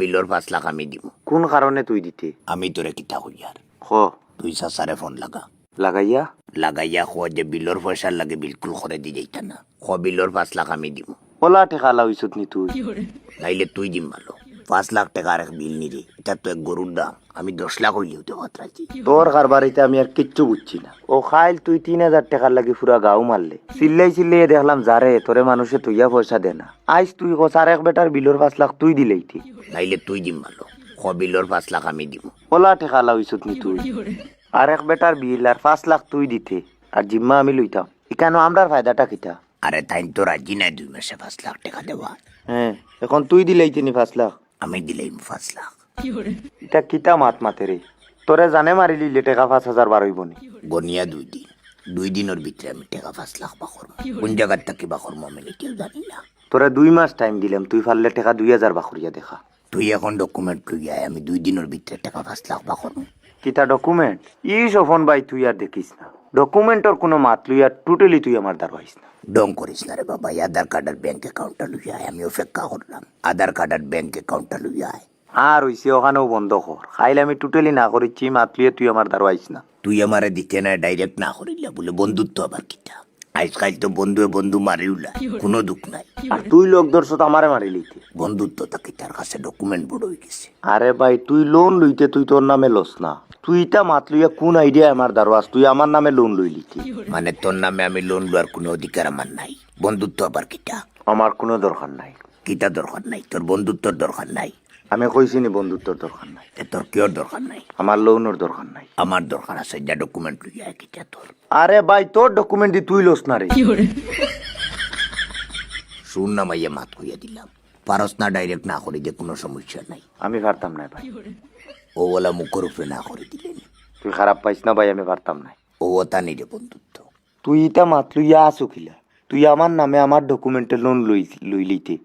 বিলর 5 লাখ আমি দিব। কোন কারণে তুই দিতে? আমি তোরে কিতা কই আর খ তুই সাসারে ফোন লাগাইয়া লাগাইয়া যে বিলর পয়সার লাগে বিলকুল করে দি যাইতা না। বিলর 5 লাখ আমি দিব। ওলা টেকা লাউইছত নি তুই? নাইলে তুই দিম ভালো। 5 লাখ টাকার এক বিল নিরে, এটা তো এক গরুর দাম। আমি 10 লাখ হইলেও তো রাজি। তোর কারবারিতে আমি আর কিচ্ছু বুঝছি না। ও খাইল তুই 3,000 টাকার লাগি পুরা গাও মারলে। চিল্লাই দেখলাম যারে তোরে মানুষে তুইয়া পয়সা দে না। আইস তুই কসার এক বেটার বিলর 5 লাখ তুই দিলেইতি। নাইলে তুই দিম ভালো। বিলর 5 লাখ আমি দিব। ওলা টেকা লাউইছত নি তুই? আর এক বেটার বিল আর 5 লাখ তুই দিতে আর জিম্মা আমি লইতাম। এখানে আমরার ফায়দাটা কিতা? আরে তাই তো রাজি নাই 2 মাসে 5 লাখ টাকা দেওয়া। হ্যাঁ, এখন তুই দিলেইতি নি 5 লাখ? আমি দিলাম 5 লাখ। এটা কিতা মাতে রে? তোরে জানে মারি লিলে টাকা 5,000 বার হইব নি? গনিয়া 2 দিনের ভিতরে আমি টাকা 5 লাখ বাকর। কোন জায়গার থেকে বাকর আমি কেউ জানি না। তোরা 2 মাস টাইম দিলাম, তুই পারলে টাকা 2,000 বাকরিয়া দেখা। তুই এখন ডকুমেন্ট লইয়া আমি 2 দিনের ভিতরে টাকা 5 লাখ বাকর। কিতা ডকুমেন্ট? ই সফন ভাই তুই আর দেখিস না। ডকুমেন্টর কোনো মাত লইয়া টোটালি তুই আমার দ্বার হইস না। ডং করিস না রে বাবা। আধার কার্ড আর ব্যাংক অ্যাকাউন্টটা লইয়া আমি অপেক্ষা করলাম। আধার কার্ড আর ব্যাংক অ্যাকাউন্টটা লইয়া আর হইছে ওখানেও বন্ধ কর। খাইলে আমি টোটালি না করিচ্ছি, মাত লইয়া তুই আমার দ্বার হইস না। তুই আমারে দিতে না ডাইরেক্ট না করিলা বলে বন্ধুত্ব আবার কিতা? আজকাল তো বন্ধু মারিউলা, কোনো দুঃখ নাই। আর তুই লোক দর্শত আমারে মারি লইতে। বন্ধুত্ব তাকে তার কাছে ডকুমেন্ট বড় হয়ে গেছে। আরে ভাই তুই লোন লইতে তুই তোর নামে লস না। তুই তা মাত লইয়া কোন আইডিয়া আমার দ্বারওয়াস? তুই আমার নামে লোন লই লিতি। মানে তোর নামে আমি লোন লওয়ার কোনো অধিকার আমার নাই? বন্ধুত্ব আবার কিতা? আমার কোনো দরকার নাই। কিতা দরকার নাই? তোর বন্ধুত্বর দরকার নাই? আমি কইছি নি বন্ধুত্বর দরকার নাই? তোর কিয়র দরকার নাই? আমার লোনের দরকার নাই। আমার দরকার আছে। যা ডকুমেন্ট লইয়া কিতা তোর? আরে ভাই তোর ডকুমেন্ট দি তুই লস না রে। শুন না মাইয়া মাত কইয়া দিলাম। পারস না ডাইরেক্ট না করি যে কোনো সমস্যা নাই। আমি পারতাম না ভাই। ও ওলা মুখের উপরে না করে দিলেন। তুই খারাপ পাইস না ভাই, আমি পারতাম না। ও তা নিরে বন্ধুত্ব। তুই ইটা মাত লইয়া আসো কিলা? তুই আমার নামে আমার ডকুমেন্টে লোন লইলিতে।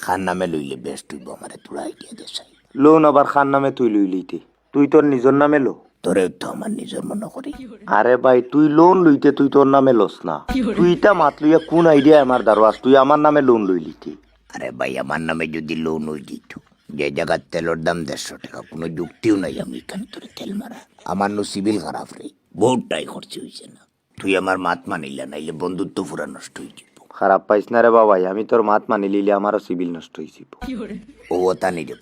খান নামে লইলে বেস্ট হইব। আমারে তোরা আইডিয়া দেশাই। লোন আবার খান নামে তুই লইলিতে? তুই তোর নিজের নামে লো। তোরে তো আমার নিজের মনে করি। আরে ভাই তুই লোন লইতে তুই তোর নামে লস না। তুই ইটা মাত লইয়া কোন আইডিয়া আমার দ্বারওয়াস? তুই আমার নামে লোন লইলিতে। আরে ভাই আমার নামে যদি লোন হয়ে দিত, যে জায়গার তেলের দাম 150 টাকা, কোনো যুক্তিও নাই আমি এখানে তোরে তেল মারা। আমার নো সিভিল খারাপ রে, বহুতটাই খরচ হয়েছে না। তুই আমার মাত মানিলা, নাইলে বন্ধুত্ব পুরা নষ্ট হয়ে যাব। খারাপ পাইস না রে বাবাই, আমি তোর মাত মানি লিলে আমারও সিভিল নষ্ট হয়ে যাব। ও তা নিরে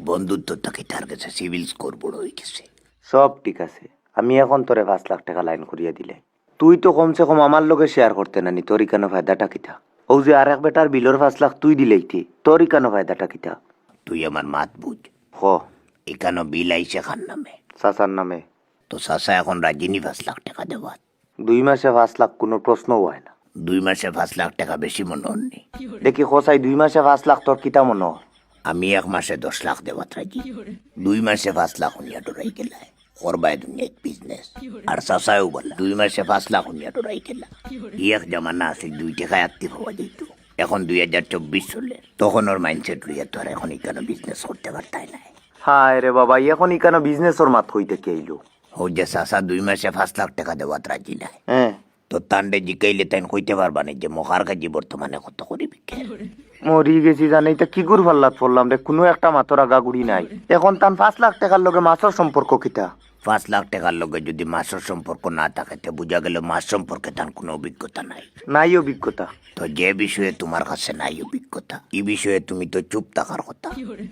বন্ধুত্ব তাকে তার কাছে সিভিল স্কোর বড় হয়ে গেছে। সব ঠিক আছে, আমি এখন তোরে 5 লাখ টাকা লাইন করিয়া দিলে তুই তো কমসে কম আমার লগে শেয়ার করতে নানি। তোর কেন ফায়দাটা কিতা? ও যে আর এক বেটার বিলর 5 লাখ তুই দিলেইতি, তোর কেন ফায়দাটা কিতা? তুই আমার মাত বুঝ। হ, এখানে বিল আইসে খান নামে, চাচার নামে। তো চাচা এখন রাজিনী 5 লাখ টাকা দেওয়া। 2 মাসে 5 লাখ কোনো প্রশ্নও হয় না। 2 মাসে 5 লাখ টাকা বেশি মনে হননি। দেখি খোসাই 2 মাসে 5 লাখ তোর কিতা মনে হয়? আমি 1 মাসে 10 লাখ দেওয়া রাজি। 2 মাসে 5 লাখ উনিয়া ডরাই গেলা করবাই দুনিয়া বিজনেস। আর চাচাও বলা 2 মাসে 5 লাখ উনিয়া ডরাই গেলা। এক জামানা আছে 2 টাকায় অ্যাক্টিভ হওয়া যেত। এখন 2024 চলে, তখন ওর মাইন্ডসেট লইয়া তো আর এখন এখানে বিজনেস করতে পারতাই নাই। হায় রে বাবা, এখন কেন বিজনেসর মাত হইতে কে আইলো? ও যে চাচা 2 মাসে 5 লাখ টাকা দেওয়া রাজি নাই। হ্যাঁ, তো তান্ডে জিকাইলে তাই কইতে পারবা না যে মহার কাজে বর্তমানে কত করে বিকে। মরি গেছি জানি তা কি গুর ফাল্লাত পড়লাম রে। কোনো একটা মাতর আগা গুড়ি নাই। এখন তান 5 লাখ টাকার লগে মাছর সম্পর্ক কিতা? 5 লাখ টাকার লগে যদি মাছের সম্পর্ক না থাকে, বোঝা গেল মাছ সম্পর্কে তার কোনো অভিজ্ঞতা নাই। নাই অভিজ্ঞতা? তো যে বিষয়ে তোমার কাছে নাই অভিজ্ঞতা, এই বিষয়ে তুমি তো চুপ থাকার কথা।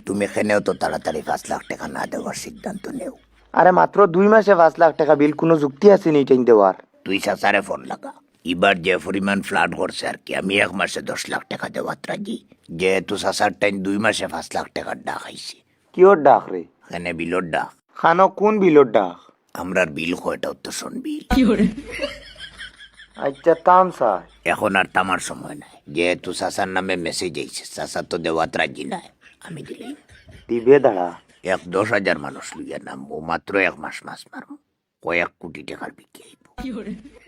তুমি এখানেও তো তাড়াতাড়ি 5 লাখ টাকা না দেওয়ার সিদ্ধান্ত নেও। আরে মাত্র 2 মাসে 5 লাখ টাকা বিল, কোনো যুক্তি আছে নি টাইম দেওয়ার? তুই চাচারে ফোন লাগা। এবার যে পরিমাণ ফ্লাড করছে আর কি, আমি 1 মাসে 10 লাখ টাকা দেওয়ার রাজি। যেহেতু চাচার টাইম 2 মাসে 5 লাখ টাকার ডাক আইছে। কিওর ডাক রে? এখানে বিলর ডাক। খানো কোন বিলর ডাক? আমরার বিল কয়টা উত্তোষণ বিল। আচ্ছা তাম স্যার, এখন আর তামার সময় নাই। যেহেতু চাচার নামে মেসেজ আইছে, চাচা তো দেওয়ার রাজি নাই। আমি দিলাম দিবে দাঁড়া। 10,000 মানুষ লইয়া নামবো, মাত্র 1 মাস মাছ মারবো, কয়েক কোটি টাকার বিক্রি আইব।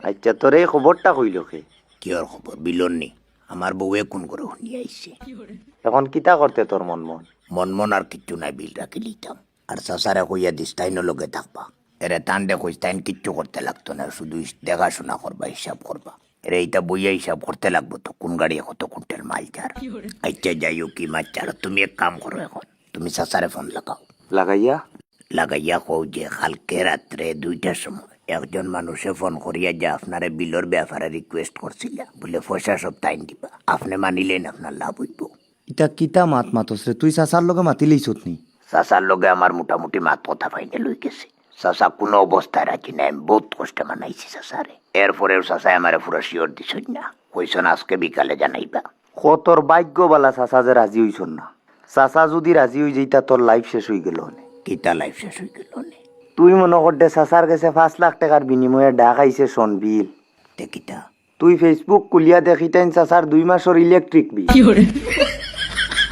আচ্ছা তোর এই খবরটা কইল কে? কি ওর খবর? বিলন নি আমার বউয়ে কোন করে শুনি আইছে। এখন কিতা করতে তোর মন মন আর কিচ্ছু নাই, বিল রাখি লিতাম। আর চাচারে কইয়া দিস তাইনো লগে থাকবা। এরে টান্ডে কইস তাইন কিচ্ছু করতে লাগতো না, শুধু দেখাশোনা করবা, হিসাব করবা। এরে এইটা বইয়া হিসাব করতে লাগবো তো কোন গাড়ি কত কুইন্টাল মাল চার। আচ্ছা যাই হোক, কি মাছ চার। তুমি এক কাম করো, এখন তুমি চাচারে ফোন লাগাও। লাগাইয়া লাগাইয়া কও যে কালকে রাত্রে 2টার সময় একজন মানুষে ফোন করিয়া যে আপনারে বিলর ব্যাপারে রিকোয়েস্ট করছিল, বলে পয়সা সব টাইম দিবা। আপনি মানিলেন আপনার লাভ হইব। ইটা কিতা মাত মাতস রে, তুই চাচার লগে মাতি লইছত নি? চাচার লগে আমার মোটামুটি মাত কথা ফাইনাল হয়ে গেছে। চাচা কোনো অবস্থায় রাখি নাই, আমি বহুত কষ্টে মানাইছি চাচারে। এরপরেও চাচাই আমারে পুরো শিওর দিছই না, কইসন আজকে বিকালে জানাইবা। তোর ভাগ্য বালা চাচা যে রাজি হইছন না। চাচা যদি রাজি হই যাইতা তোর লাইফ শেষ হয়ে গেল। কিতা লাইফ শেষ হয়ে গেল নে? তুই মনে করতে চাচার কাছে 5 লাখ টাকার বিনিময়ে ডাক আইছে সন বিল। কিতা তুই ফেসবুক খুলিয়া দেখিতেন চাচার 2 মাসের ইলেকট্রিক বিল।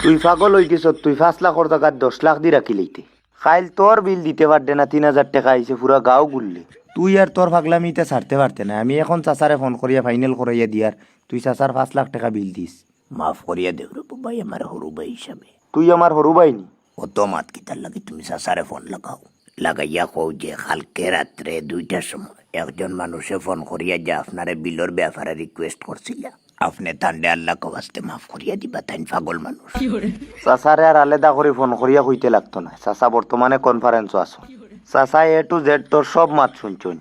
তুই পাগল হয়ে গেছ, তুই 5 লাখের টাকা 10 লাখ দি রাখি লইতে। খাইল তোর বিল দিতে পারতে না, 3000 টাকা আইছে পুরা গাঁও ঘুরলে। তুই আর তোর পাগলামিতে ছাড়তে পারতে না। আমি এখন চাচারে ফোন করিয়া ফাইনাল করাইয়া দিয়ার তুই চাচার 5 লাখ টাকা বিল দিস। মাফ করিয়া দেব রে ভাই, আমার হরু ভাই হিসাবে। তুই আমার হরু ভাই নি? অত মাত কিতার লাগে, তুমি চাচারে ফোন লাগাও। লাগাইয়া কও যে কালকে রাত্রে 2টার সময় একজন মানুষে ফোন করিয়া যে আপনারে বিলর ব্যাপারে রিকোয়েস্ট করছিল, আপনি তান্ডে আল্লাহ কবাস্তে মাফ করিয়া দিবা। তাই পাগল মানুষ। চাচারে আর আলাদা করে ফোন করিয়া কইতে লাগতো না। চাচা বর্তমানে কনফারেন্সও আছো। চাচা A to Z তোর সব মাত শুনছুন।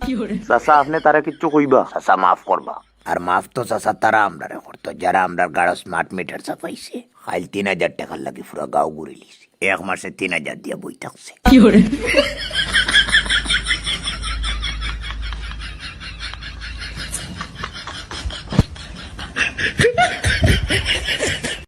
চাচা আপনি তারা কিচ্ছু কইবা? চাচা মাফ করবা। আর মাফ তো চাচা তারা আমরা করতো যারা আমরা গাড়ো স্মার্ট মিটার চাপাইছে। খাইল 3000 টাকার লাগে পুরো গাঁও ঘুরে লিছে। 1 মাসে 3000 দিয়া বই থাকছে।